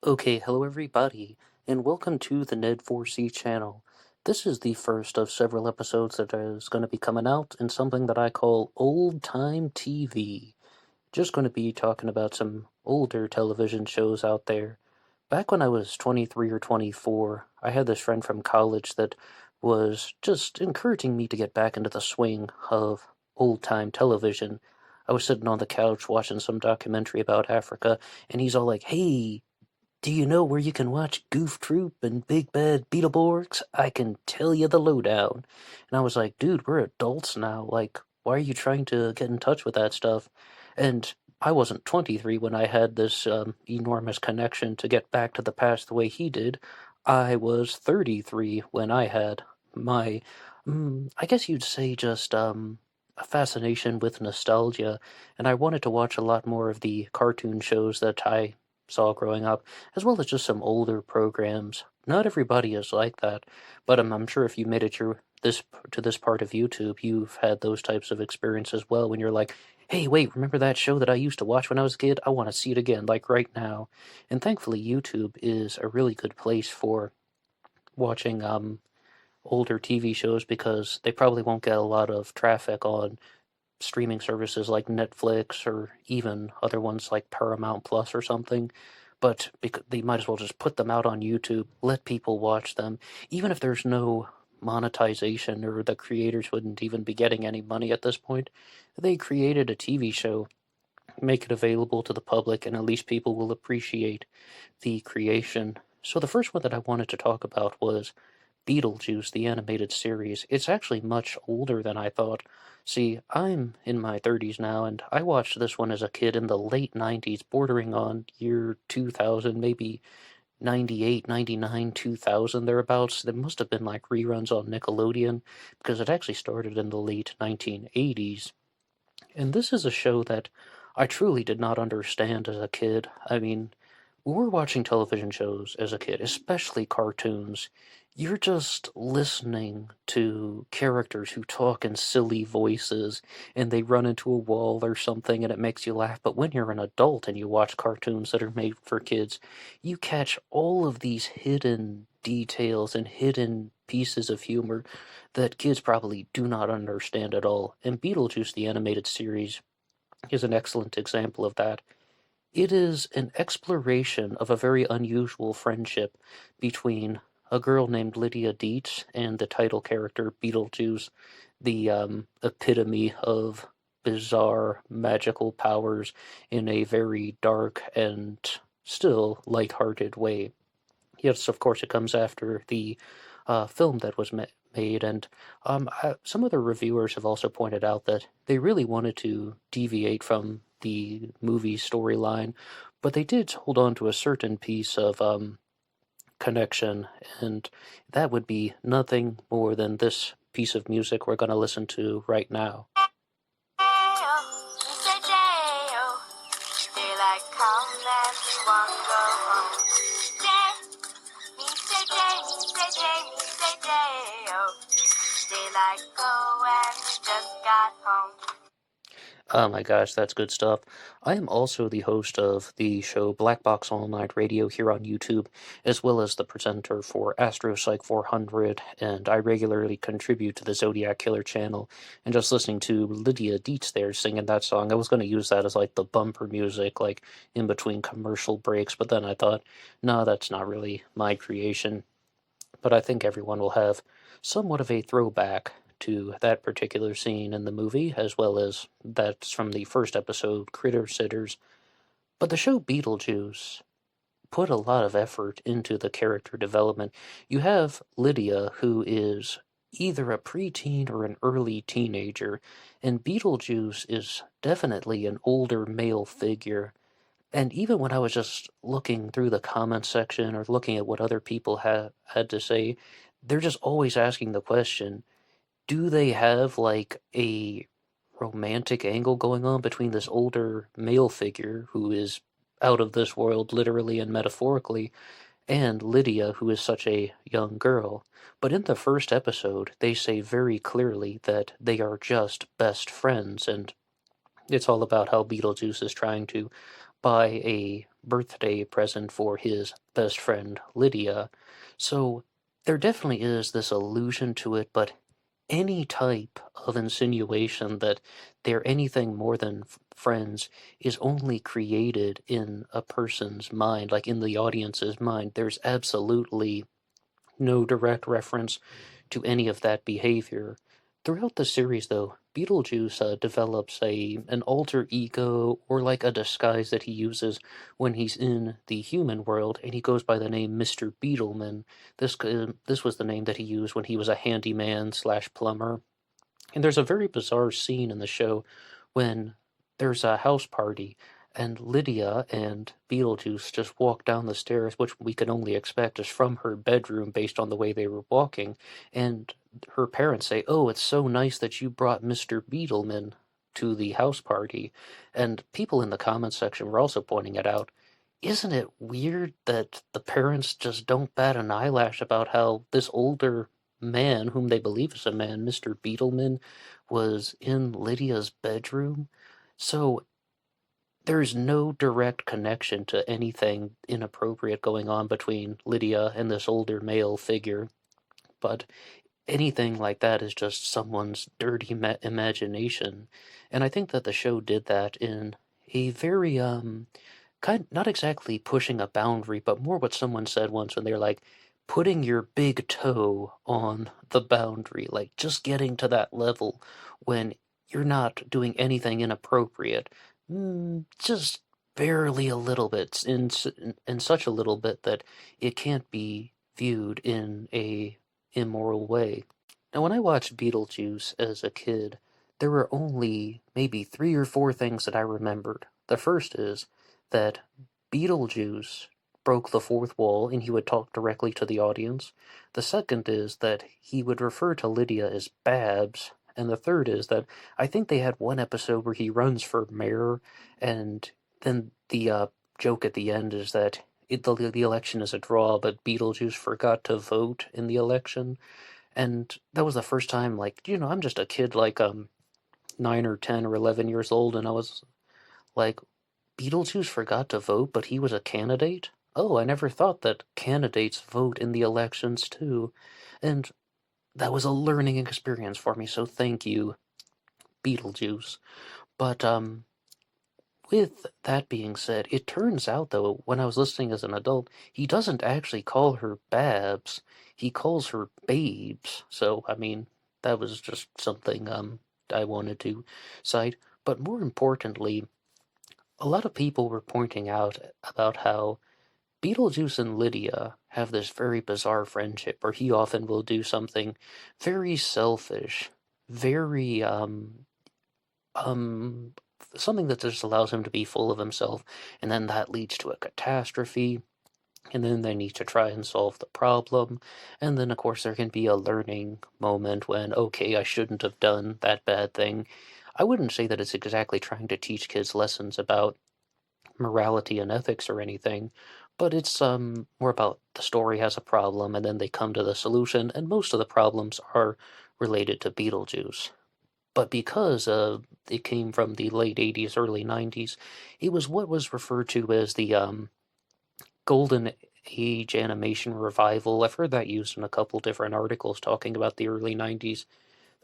Okay, hello everybody, and welcome to the Ned4C channel. This is the first of several episodes that is going to be coming out in something that I call Old Time TV. Just going to be talking about some older television shows out there. Back when I was 23 or 24, I had this friend from college that was just encouraging me to get back into the swing of old time television. I was sitting on the couch watching some documentary about Africa, and he's all like, "Hey, do you know where you can watch Goof Troop and Big Bad Beetleborgs? I can tell you the lowdown." And I was like, dude, we're adults now. Like, why are you trying to get in touch with that stuff? And I wasn't 23 when I had this enormous connection to get back to the past the way he did. I was 33 when I had my, I guess you'd say just a fascination with nostalgia. And I wanted to watch a lot more of the cartoon shows that I saw growing up, as well as just some older programs. Not everybody is like that, but I'm sure if you made it to this part of YouTube, you've had those types of experiences as well when you're like, "Hey, wait, remember that show that I used to watch when I was a kid? I want to see it again, like right now." And thankfully, YouTube is a really good place for watching older TV shows because they probably won't get a lot of traffic on streaming services like Netflix or even other ones like Paramount Plus or something. But they might as well just put them out on YouTube, let people watch them, even if there's no monetization or the creators wouldn't even be getting any money at this point. They created a TV show, make it available to the public, and at least people will appreciate the creation. So the first one that I wanted to talk about was Beetlejuice, the animated series. It's actually much older than I thought. See, I'm in my 30s now, and I watched this one as a kid in the late 90s, bordering on year 2000, maybe 98, 99, 2000, thereabouts. There must have been like reruns on Nickelodeon, because it actually started in the late 1980s. And this is a show that I truly did not understand as a kid. I mean, when we're watching television shows as a kid, especially cartoons, you're just listening to characters who talk in silly voices and they run into a wall or something and it makes you laugh. But when you're an adult and you watch cartoons that are made for kids, you catch all of these hidden details and hidden pieces of humor that kids probably do not understand at all. And Beetlejuice, the animated series, is an excellent example of that. It is an exploration of a very unusual friendship between a girl named Lydia Dietz and the title character Beetlejuice, the epitome of bizarre magical powers in a very dark and still lighthearted way. Yes, of course, it comes after the film that was made, and some other reviewers have also pointed out that they really wanted to deviate from the movie storyline, but they did hold on to a certain piece of connection, and that would be nothing more than this piece of music we're going to listen to right now. Oh my gosh, that's good stuff. I am also the host of the show Black Box All Night Radio here on YouTube, as well as the presenter for Astro Psych 400, and I regularly contribute to the Zodiac Killer channel. And just listening to Lydia Dietz there singing that song, I was going to use that as like the bumper music, like in between commercial breaks, but then I thought, no, that's not really my creation. But I think everyone will have somewhat of a throwback to that particular scene in the movie, as well as that's from the first episode, Critter Sitters. But the show Beetlejuice put a lot of effort into the character development. You have Lydia, who is either a preteen or an early teenager, and Beetlejuice is definitely an older male figure. And even when I was just looking through the comments section or looking at what other people had to say, they're just always asking the question, do they have like a romantic angle going on between this older male figure who is out of this world literally and metaphorically and Lydia who is such a young girl? But in the first episode, they say very clearly that they are just best friends, and it's all about how Beetlejuice is trying to buy a birthday present for his best friend Lydia. So there definitely is this allusion to it, but any type of insinuation that they're anything more than friends is only created in a person's mind, like in the audience's mind. There's absolutely no direct reference to any of that behavior. Throughout the series, though, Beetlejuice develops an alter ego or like a disguise that he uses when he's in the human world, and he goes by the name Mr. Beetleman. This was the name that he used when he was a handyman slash plumber. And there's a very bizarre scene in the show when there's a house party and Lydia and Beetlejuice just walk down the stairs, which we could only expect is from her bedroom based on the way they were walking. And her parents say, "Oh, it's so nice that you brought Mr. Beetleman to the house party." And people in the comments section were also pointing it out. Isn't it weird that the parents just don't bat an eyelash about how this older man, whom they believe is a man, Mr. Beetleman, was in Lydia's bedroom? So there's no direct connection to anything inappropriate going on between Lydia and this older male figure, but anything like that is just someone's dirty imagination. And I think that the show did that in a very not exactly pushing a boundary, but more what someone said once when they're like putting your big toe on the boundary, like just getting to that level when you're not doing anything inappropriate, just barely a little bit, in such a little bit that it can't be viewed in a immoral way. Now, when I watched Beetlejuice as a kid, there were only maybe 3 or 4 things that I remembered. The first is that Beetlejuice broke the fourth wall and he would talk directly to the audience. The second is that he would refer to Lydia as Babs. And the third is that I think they had one episode where he runs for mayor, and then the joke at the end is that the election is a draw, but Beetlejuice forgot to vote in the election. And that was the first time, like, I'm just a kid, like 9 or 10 or 11 years old, and I was like, Beetlejuice forgot to vote, but he was a candidate? Oh, I never thought that candidates vote in the elections too. And that was a learning experience for me, so thank you, Beetlejuice. But with that being said, it turns out though, when I was listening as an adult, he doesn't actually call her Babs. He calls her Babes. So, I mean, that was just something I wanted to cite. But more importantly, a lot of people were pointing out about how Beetlejuice and Lydia have this very bizarre friendship where he often will do something very selfish, very um something that just allows him to be full of himself, and then that leads to a catastrophe, and then they need to try and solve the problem, and then of course there can be a learning moment when, okay, I shouldn't have done that bad thing. I wouldn't say that it's exactly trying to teach kids lessons about morality and ethics or anything, but it's more about the story has a problem and then they come to the solution, and most of the problems are related to Beetlejuice. But because it came from the late 80s, early 90s, it was what was referred to as the Golden Age animation revival. I've heard that used in a couple different articles talking about the early 90s.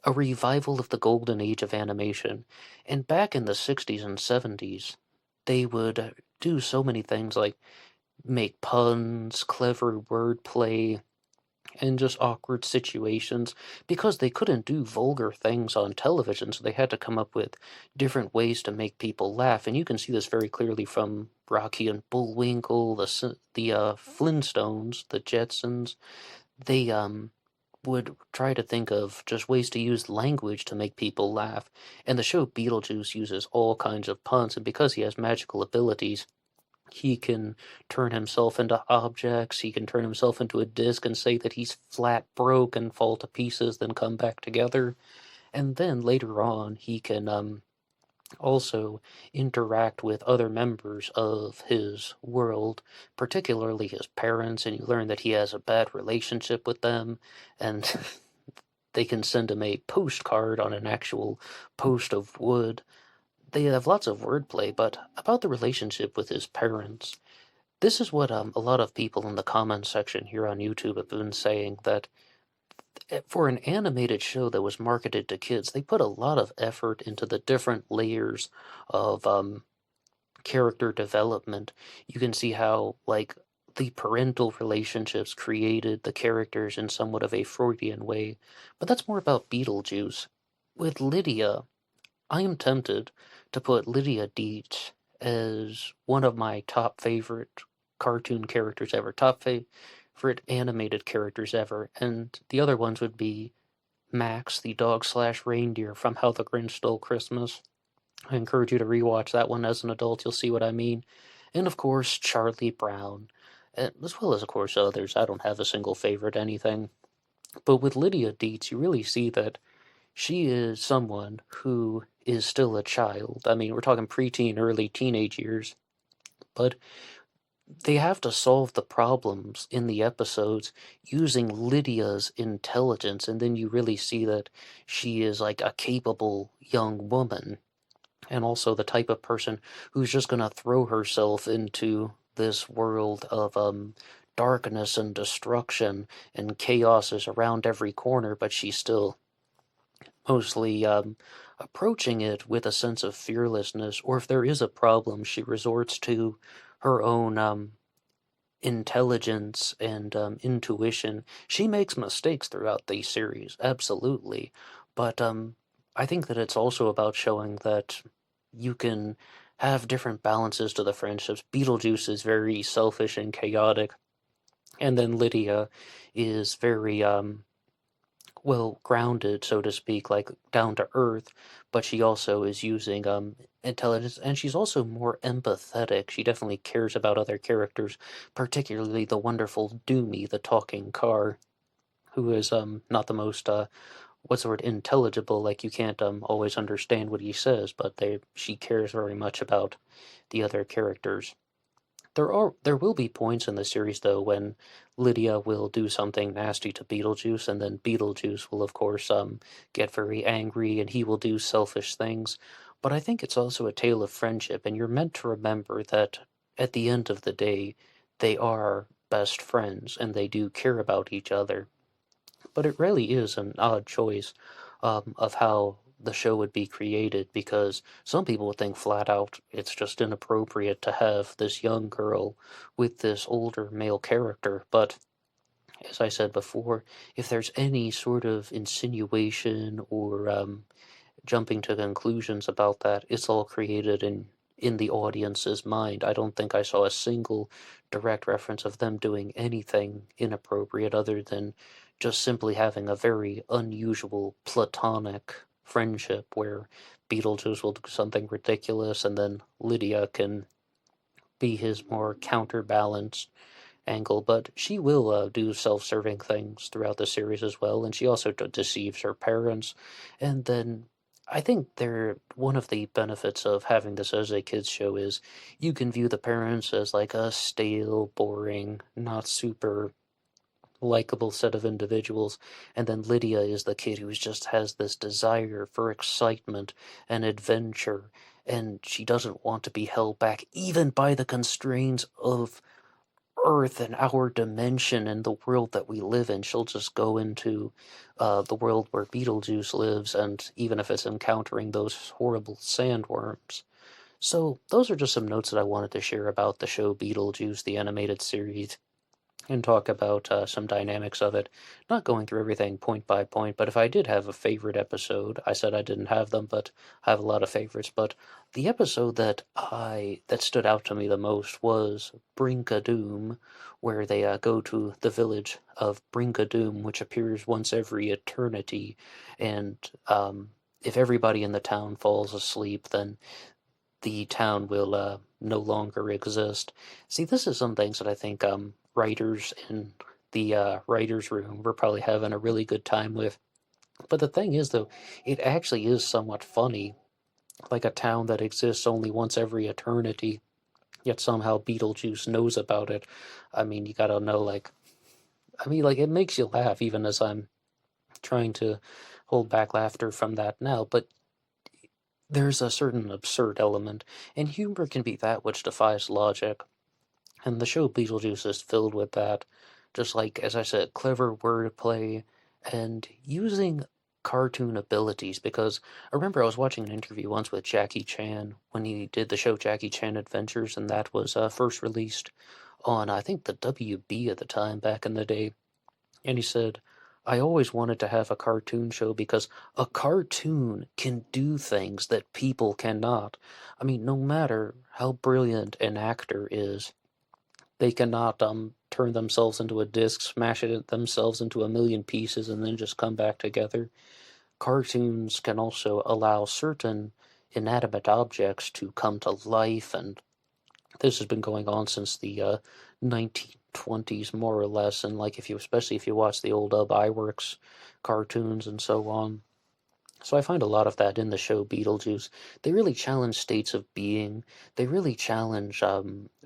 A revival of the Golden Age of animation. And back in the 60s and 70s, they would do so many things like make puns, clever wordplay, and just awkward situations because they couldn't do vulgar things on television, so they had to come up with different ways to make people laugh. And you can see this very clearly from Rocky and Bullwinkle, the Flintstones, the Jetsons. They would try to think of just ways to use language to make people laugh. And the show Beetlejuice uses all kinds of puns, and because he has magical abilities, he can turn himself into objects, he can turn himself into a disc and say that he's flat broke and fall to pieces, then come back together. And then later on, he can also interact with other members of his world, particularly his parents, and you learn that he has a bad relationship with them, and they can send him a postcard on an actual post of wood. they have lots of wordplay, but about the relationship with his parents. This is what a lot of people in the comments section here on YouTube have been saying, that for an animated show that was marketed to kids, they put a lot of effort into the different layers of character development. You can see how, like, the parental relationships created the characters in somewhat of a Freudian way, but that's more about Beetlejuice. With Lydia, I am tempted to put Lydia Deetz as one of my top favorite cartoon characters ever, top favorite animated characters ever, and the other ones would be Max, the dog slash reindeer from How the Grinch Stole Christmas. I encourage you to rewatch that one as an adult, you'll see what I mean. And of course, Charlie Brown, as well as, of course, others. I don't have a single favorite anything. But with Lydia Deetz, you really see that she is someone who is still a child. I mean, we're talking preteen, early teenage years, but they have to solve the problems in the episodes using Lydia's intelligence, and then you really see that she is like a capable young woman, and also the type of person who's just going to throw herself into this world of darkness and destruction, and chaos is around every corner, but she's still mostly approaching it with a sense of fearlessness. Or if there is a problem, she resorts to her own intelligence and intuition. She makes mistakes throughout the series, absolutely, but I think that it's also about showing that you can have different balances to the friendships. Beetlejuice is very selfish and chaotic, and then Lydia is very well grounded, so to speak, like down to earth, but she also is using intelligence, and she's also more empathetic. She definitely cares about other characters, particularly the wonderful Doomy, the talking car, who is not the most what's the word, intelligible, like you can't always understand what he says, but they she cares very much about the other characters. There will be points in the series though when Lydia will do something nasty to Beetlejuice, and then Beetlejuice will of course get very angry and he will do selfish things. But I think it's also a tale of friendship, and you're meant to remember that at the end of the day, they are best friends and they do care about each other. But it really is an odd choice of how the show would be created, because some people would think flat out it's just inappropriate to have this young girl with this older male character. But as I said before, if there's any sort of insinuation or jumping to conclusions about that, it's all created in the audience's mind. I don't think I saw a single direct reference of them doing anything inappropriate other than just simply having a very unusual platonic friendship where Beetlejuice will do something ridiculous and then Lydia can be his more counterbalance angle, but she will do self-serving things throughout the series as well, and she also deceives her parents. And then I think one of the benefits of having this as a kids show is you can view the parents as like a stale, boring, not super likable set of individuals, and then Lydia is the kid who just has this desire for excitement and adventure, and she doesn't want to be held back even by the constraints of Earth and our dimension and the world that we live in. She'll just go into the world where Beetlejuice lives, and even if it's encountering those horrible sandworms. So, those are just some notes that I wanted to share about the show Beetlejuice, the animated series, and talk about some dynamics of it. Not going through everything point by point, but if I did have a favorite episode, I said I didn't have them, but I have a lot of favorites. But the episode that stood out to me the most was Brinkadoo, where they go to the village of Brinkadoo, which appears once every eternity, and if everybody in the town falls asleep, then the town will no longer exist. See, this is some things that I think writers in the writers' room were probably having a really good time with. But the thing is, though, it actually is somewhat funny, like a town that exists only once every eternity, yet somehow Beetlejuice knows about it. I mean, you gotta know, like, like, it makes you laugh even as I'm trying to hold back laughter from that now, but there's a certain absurd element, and humor can be that which defies logic. And the show Beetlejuice is filled with that. Just like, as I said, clever wordplay and using cartoon abilities. Because I remember I was watching an interview once with Jackie Chan when he did the show Jackie Chan Adventures, and that was first released on, I think, the WB at the time back in the day. And he said, I always wanted to have a cartoon show because a cartoon can do things that people cannot. I mean, no matter how brilliant an actor is, they cannot turn themselves into a disc, smash it themselves into a million pieces, and then just come back together. Cartoons can also allow certain inanimate objects to come to life, and this has been going on since the 1920s, more or less. And like, if you, especially if you watch the old Iwerks cartoons and so on, so I find a lot of that in the show Beetlejuice. They really challenge states of being. They really challenge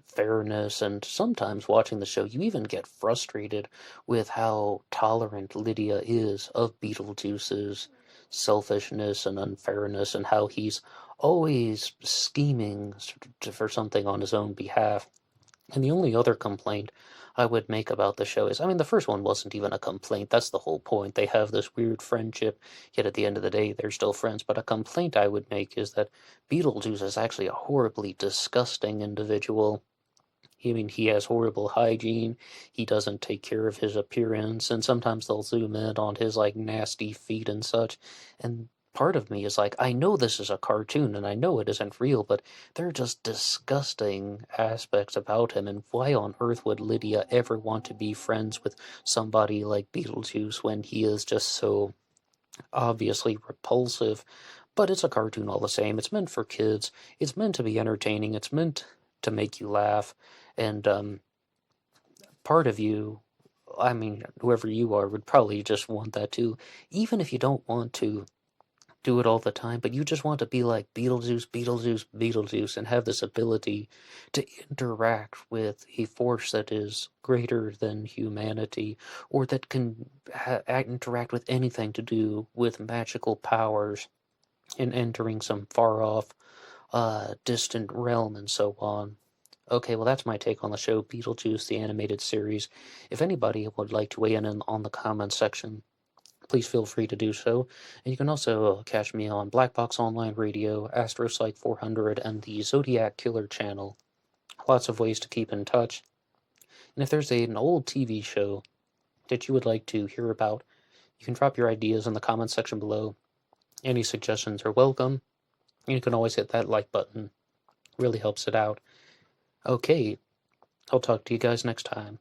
fairness, and sometimes watching the show, you even get frustrated with how tolerant Lydia is of Beetlejuice's selfishness and unfairness, and how he's always scheming for something on his own behalf. And the only other complaint I would make about the show is, I mean, the first one wasn't even a complaint. That's the whole point. They have this weird friendship, yet at the end of the day, they're still friends. But a complaint I would make is that Beetlejuice is actually a horribly disgusting individual. I mean, he has horrible hygiene. He doesn't take care of his appearance, and sometimes they'll zoom in on his like nasty feet and such. And part of me is like, I know this is a cartoon and I know it isn't real, but there are just disgusting aspects about him. And why on earth would Lydia ever want to be friends with somebody like Beetlejuice when he is just so obviously repulsive? But it's a cartoon all the same. It's meant for kids. It's meant to be entertaining. It's meant to make you laugh. And part of you, I mean, whoever you are, would probably just want that too. Even if you don't want to do it all the time, but you just want to be like Beetlejuice, Beetlejuice, Beetlejuice, and have this ability to interact with a force that is greater than humanity, or that can interact with anything to do with magical powers and entering some far off, distant realm and so on. Okay, well, that's my take on the show Beetlejuice, the animated series. If anybody would like to weigh in on the comments section, please feel free to do so. And you can also catch me on Black Box Online Radio, AstroPsych 400, and the Zodiac Killer channel. Lots of ways to keep in touch. And if there's an old TV show that you would like to hear about, you can drop your ideas in the comments section below. Any suggestions are welcome. And you can always hit that like button. Really helps it out. Okay, I'll talk to you guys next time.